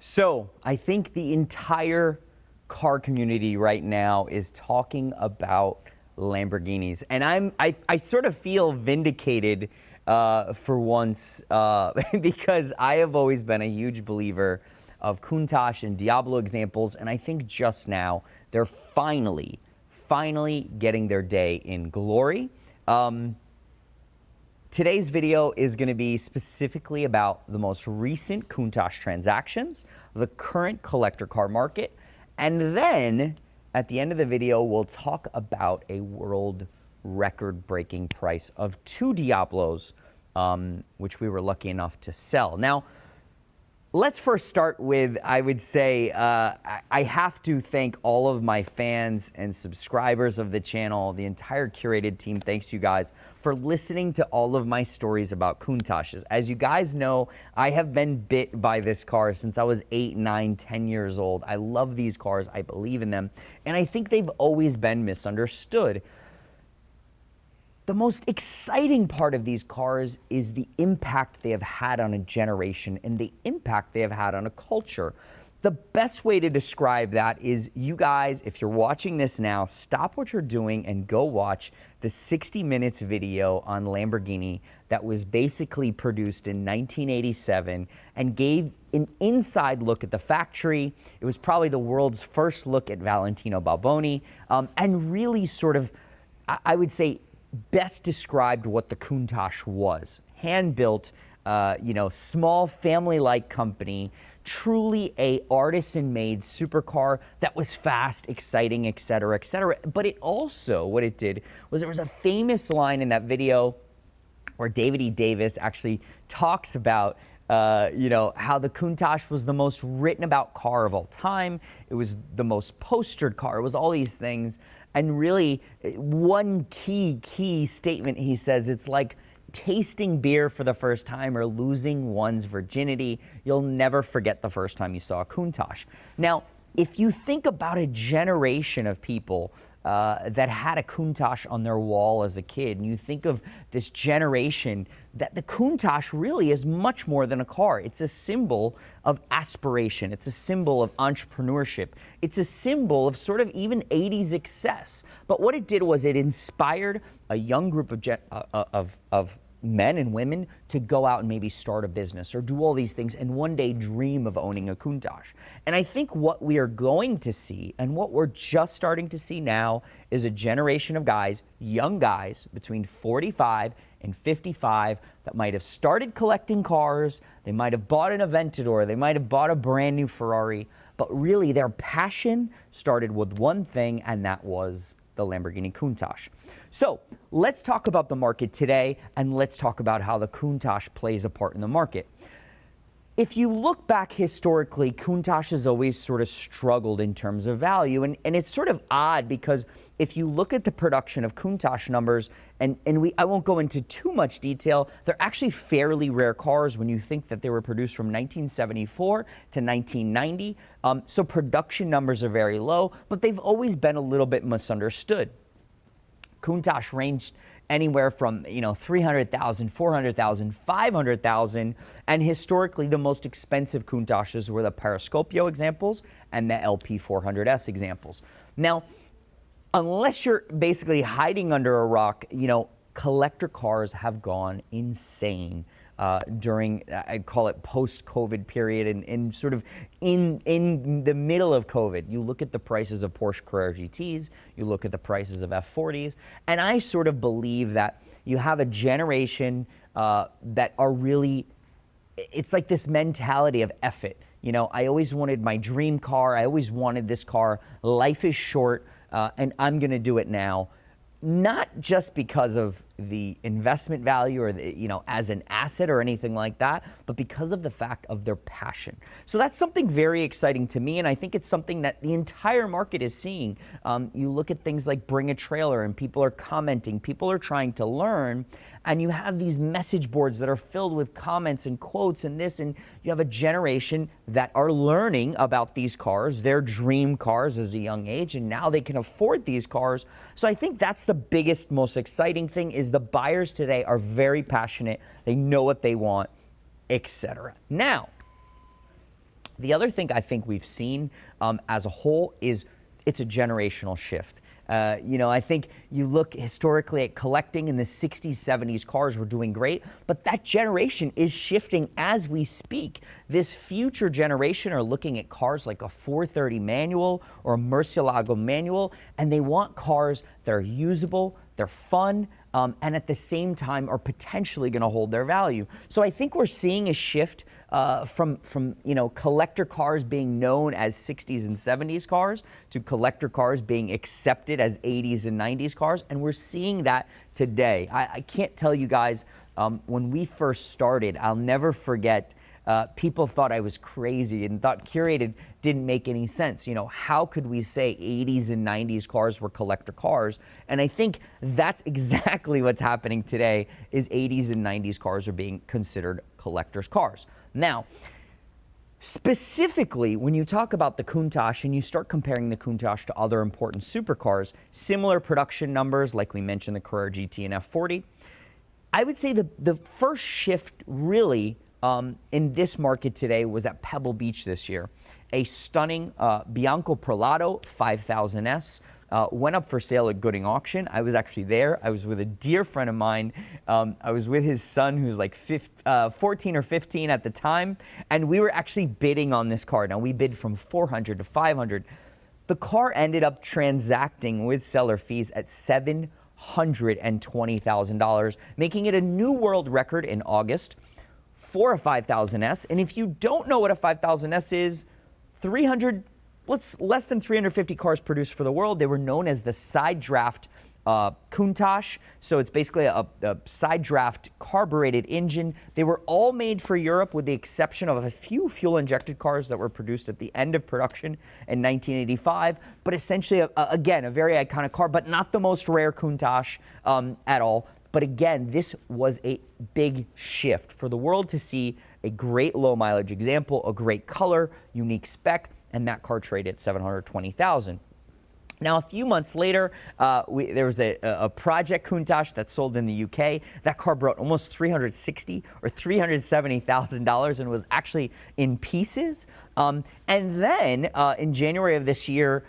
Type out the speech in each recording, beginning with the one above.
So I think the entire car community right now is talking about Lamborghinis, and I sort of feel vindicated for once because I have always been a huge believer of Countach and Diablo examples, and I think just now they're finally getting their day in glory. Today's video is going to be specifically about the most recent Countach transactions, the current collector car market, and then at the end of the video, we'll talk about a world record-breaking price of 2 Diablos, which we were lucky enough to sell. Now, let's first start with, I would say, I have to thank all of my fans and subscribers of the channel, the entire curated team. Thanks, you guys, for listening to all of my stories about Countachs. As you guys know, I have been bit by this car since I was 8, 9, 10 years old. I love these cars. I believe in them. And I think they've always been misunderstood. The most exciting part of these cars is the impact they have had on a generation and the impact they have had on a culture. The best way to describe that is, you guys, if you're watching this now, stop what you're doing and go watch the 60 minutes video on Lamborghini that was basically produced in 1987 and gave an inside look at the factory. It was probably the world's first look at Valentino Balboni, and really sort of, I would say, best described what the Countach was. Hand-built, small family-like company, truly a artisan-made supercar that was fast, exciting, et cetera, et cetera. But it also, what it did was, there was a famous line in that video where David E. Davis actually talks about how the Countach was the most written about car of all time. It was the most postered car. It was all these things. And really, one key statement he says, it's like tasting beer for the first time or losing one's virginity. You'll never forget the first time you saw a Countach. Now, if you think about a generation of people that had a Countach on their wall as a kid, and you think of this generation, that the Countach really is much more than a car. It's a symbol of aspiration. It's a symbol of entrepreneurship. It's a symbol of sort of even 80s excess. But what it did was it inspired a young group of men and women to go out and maybe start a business or do all these things and one day dream of owning a Countach. And I think what we are going to see, and what we're just starting to see now, is a generation of guys, young guys between 45 and 55, that might have started collecting cars, they might have bought an Aventador, they might have bought a brand new Ferrari, but really their passion started with one thing, and that was the Lamborghini Countach. So let's talk about the market today, and let's talk about how the Countach plays a part in the market. If you look back historically, Countach has always sort of struggled in terms of value, and it's sort of odd because if you look at the production of Countach numbers, and I won't go into too much detail, they're actually fairly rare cars when you think that they were produced from 1974 to 1990. So production numbers are very low, but they've always been a little bit misunderstood. Countach ranged anywhere from 300,000, 400,000, 500,000, and historically the most expensive Countaches were the Periscopio examples and the LP400S examples. Now, unless you're basically hiding under a rock, collector cars have gone insane during, I call it post-COVID period, and sort of in the middle of COVID. You look at the prices of Porsche Carrera GTs, you look at the prices of F40s, and I sort of believe that you have a generation that are really, it's like this mentality of F it. I always wanted my dream car, I always wanted this car, life is short, and I'm gonna do it now. Not just because of the investment value or as an asset or anything like that, but because of the fact of their passion. So that's something very exciting to me, and I think it's something that the entire market is seeing. You look at things like Bring a Trailer, and people are commenting, people are trying to learn, and you have these message boards that are filled with comments and quotes and this, and you have a generation that are learning about these cars, their dream cars as a young age, and now they can afford these cars. So I think that's the biggest, most exciting thing, is the buyers today are very passionate, they know what they want, etc. Now, The other thing I think we've seen as a whole is it's a generational shift. I think you look historically at collecting in the 60s, 70s, cars were doing great, but that generation is shifting as we speak. This future generation are looking at cars like a 430 manual or a Murcielago manual, and they want cars that are usable, they're fun, and at the same time are potentially going to hold their value. So I think we're seeing a shift from collector cars being known as 60s and 70s cars to collector cars being accepted as 80s and 90s cars, and we're seeing that today. I can't tell you guys, when we first started, I'll never forget. People thought I was crazy and thought curated didn't make any sense. How could we say 80s and 90s cars were collector cars? And I think that's exactly what's happening today is 80s and 90s cars are being considered collector's cars. Now, specifically, when you talk about the Countach and you start comparing the Countach to other important supercars, similar production numbers, like we mentioned, the Carrera GT and F40, I would say the first shift really in this market today was at Pebble Beach this year. A stunning Bianco Perlato 5000S went up for sale at Gooding Auction. I was actually there. I was with a dear friend of mine. I was with his son, who's like 14 or 15 at the time, and we were actually bidding on this car. Now, we bid from 400 to 500. The car ended up transacting with seller fees at $720,000, making it a new world record in August for a 5000S. And if you don't know what a 5000S is, less than 350 cars produced for the world. They were known as the side draft Countach. So it's basically a side draft carbureted engine. They were all made for Europe with the exception of a few fuel injected cars that were produced at the end of production in 1985. But essentially, again, a very iconic car, but not the most rare Countach at all. But again, this was a big shift for the world to see a great low mileage example, a great color, unique spec, and that car traded at $720,000. Now, a few months later, there was a Project Countach that sold in the UK. That car brought almost $360,000 or $370,000 and was actually in pieces. And then in January of this year,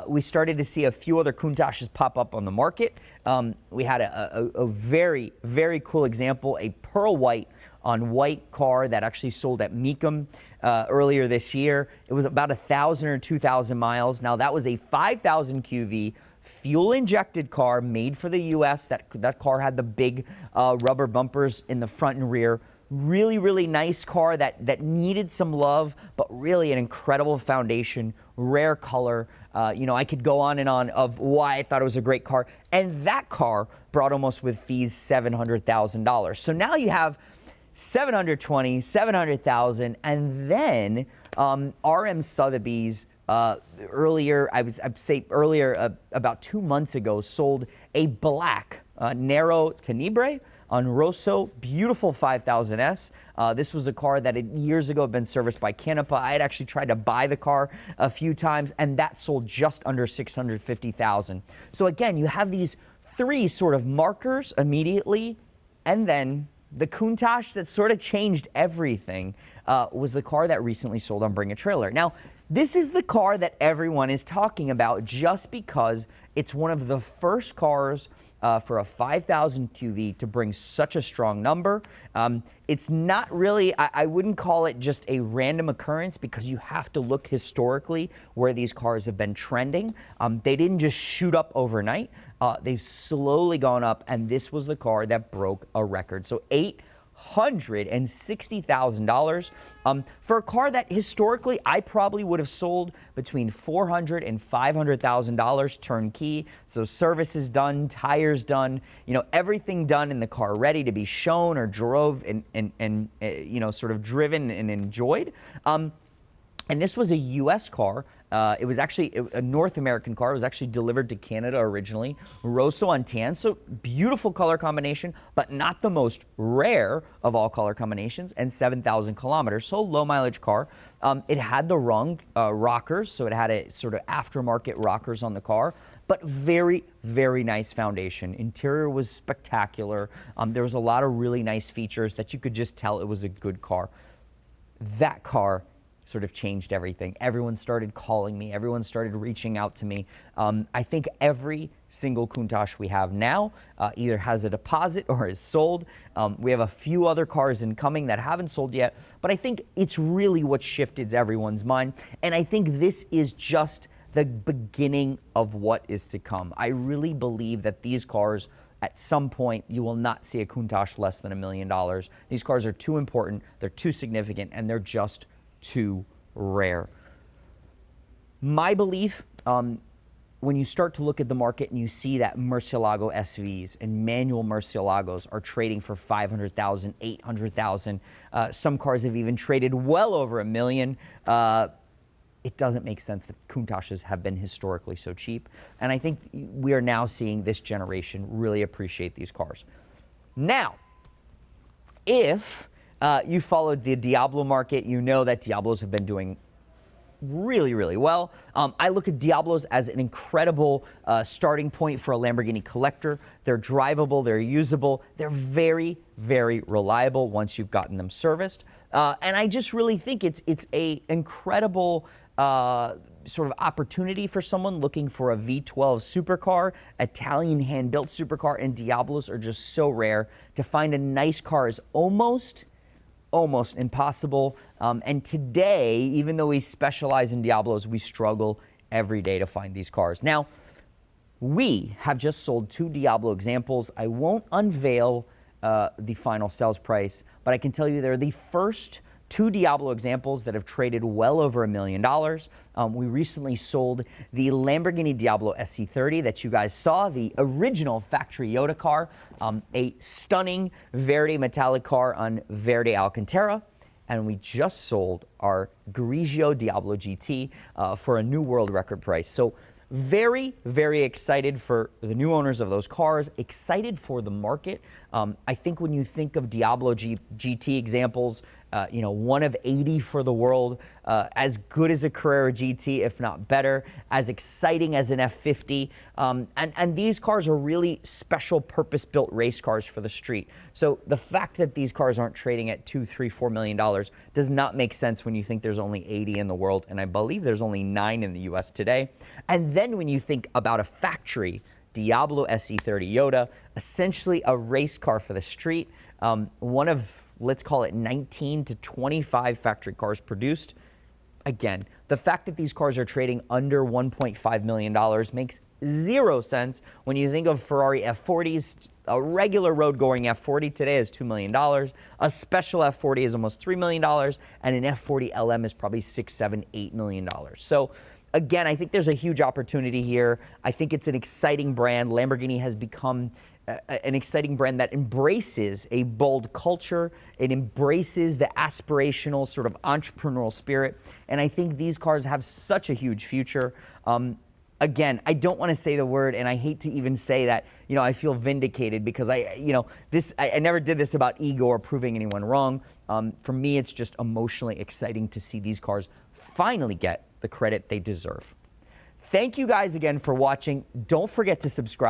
we started to see a few other Countaches pop up on the market. We had a very, very cool example, a pearl white on white car that actually sold at Mecum earlier this year. It was about 1,000 or 2,000 miles. Now, that was a 5,000 QV fuel-injected car made for the U.S. That car had the big rubber bumpers in the front and rear. Really, really nice car that needed some love, but really an incredible foundation, rare color. I could go on and on of why I thought it was a great car. And that car brought almost with fees $700,000. So now you have $720,000, $700,000, and then RM Sotheby's earlier, I'd say about 2 months ago, sold a black Nero Tenebre on Rosso, beautiful 5000S. This was a car that years ago had been serviced by Canepa. I had actually tried to buy the car a few times, and that sold just under $650,000. So again, you have these three sort of markers immediately, and then the Countach that sort of changed everything was the car that recently sold on Bring a Trailer. Now, this is the car that everyone is talking about just because it's one of the first cars for a 5,000 QV to bring such a strong number. It's not really, I wouldn't call it just a random occurrence because you have to look historically where these cars have been trending. They didn't just shoot up overnight. They've slowly gone up, and this was the car that broke a record. So $860,000 for a car that historically I probably would have sold between $400,000 and $500,000 turnkey. So services done, tires done, everything done in the car, ready to be shown or drove and sort of driven and enjoyed. And this was a U.S. car. It was actually a North American car. It was actually delivered to Canada originally. Rosso on tan, so beautiful color combination, but not the most rare of all color combinations, and 7,000 kilometers, so low mileage car. It had the wrong rockers, so it had a sort of aftermarket rockers on the car, but very, very nice foundation. Interior was spectacular. There was a lot of really nice features that you could just tell it was a good car. That car sort of changed everything. Everyone started calling me. Everyone started reaching out to me. I think every single Countach we have now either has a deposit or is sold. We have a few other cars incoming that haven't sold yet, but I think it's really what shifted everyone's mind. And I think this is just the beginning of what is to come. I really believe that these cars, at some point, you will not see a Countach less than $1 million. These cars are too important, they're too significant, and they're just too rare. My belief, when you start to look at the market and you see that Murcielago SVs and manual Murcielagos are trading for $500,000, $800,000, some cars have even traded well over $1 million. It doesn't make sense that Countaches have been historically so cheap. And I think we are now seeing this generation really appreciate these cars. Now, if you followed the Diablo market, you know that Diablos have been doing really, really well. I look at Diablos as an incredible starting point for a Lamborghini collector. They're drivable, they're usable, they're very, very reliable once you've gotten them serviced. And I just really think it's a incredible sort of opportunity for someone looking for a V12 supercar. Italian hand-built supercar and Diablos are just so rare. To find a nice car is almost impossible. And today, even though we specialize in Diablos, we struggle every day to find these cars. Now, we have just sold 2 Diablo examples. I won't unveil the final sales price, but I can tell you they're the first 2 Diablo examples that have traded well over $1 million. We recently sold the Lamborghini Diablo SC30 that you guys saw, the original factory Yoda car, a stunning Verde metallic car on Verde Alcantara. And we just sold our Grigio Diablo GT for a new world record price. So very, very excited for the new owners of those cars, excited for the market. I think when you think of Diablo GT examples, you know, 1 of 80 for the world, as good as a Carrera GT, if not better, as exciting as an F50. And these cars are really special purpose-built race cars for the street. So the fact that these cars aren't trading at $2, $3, $4 million does not make sense when you think there's only 80 in the world, and I believe there's only 9 in the US today. And then when you think about a factory Diablo SE30 Yoda, essentially a race car for the street, one of, let's call it 19 to 25 factory cars produced. Again, the fact that these cars are trading under $1.5 million makes 0 sense when you think of Ferrari F40s. A regular road-going F40 today is $2 million. A special F40 is almost $3 million, and an F40 LM is probably $6, $7, $8 million. So again, I think there's a huge opportunity here. I think it's an exciting brand. Lamborghini has become an exciting brand that embraces a bold culture. It embraces the aspirational sort of entrepreneurial spirit. And I think these cars have such a huge future. Again, I don't want to say the word, and I hate to even say that, you know, I feel vindicated because I never did this about ego or proving anyone wrong. For me, it's just emotionally exciting to see these cars finally get the credit they deserve. Thank you guys again for watching. Don't forget to subscribe.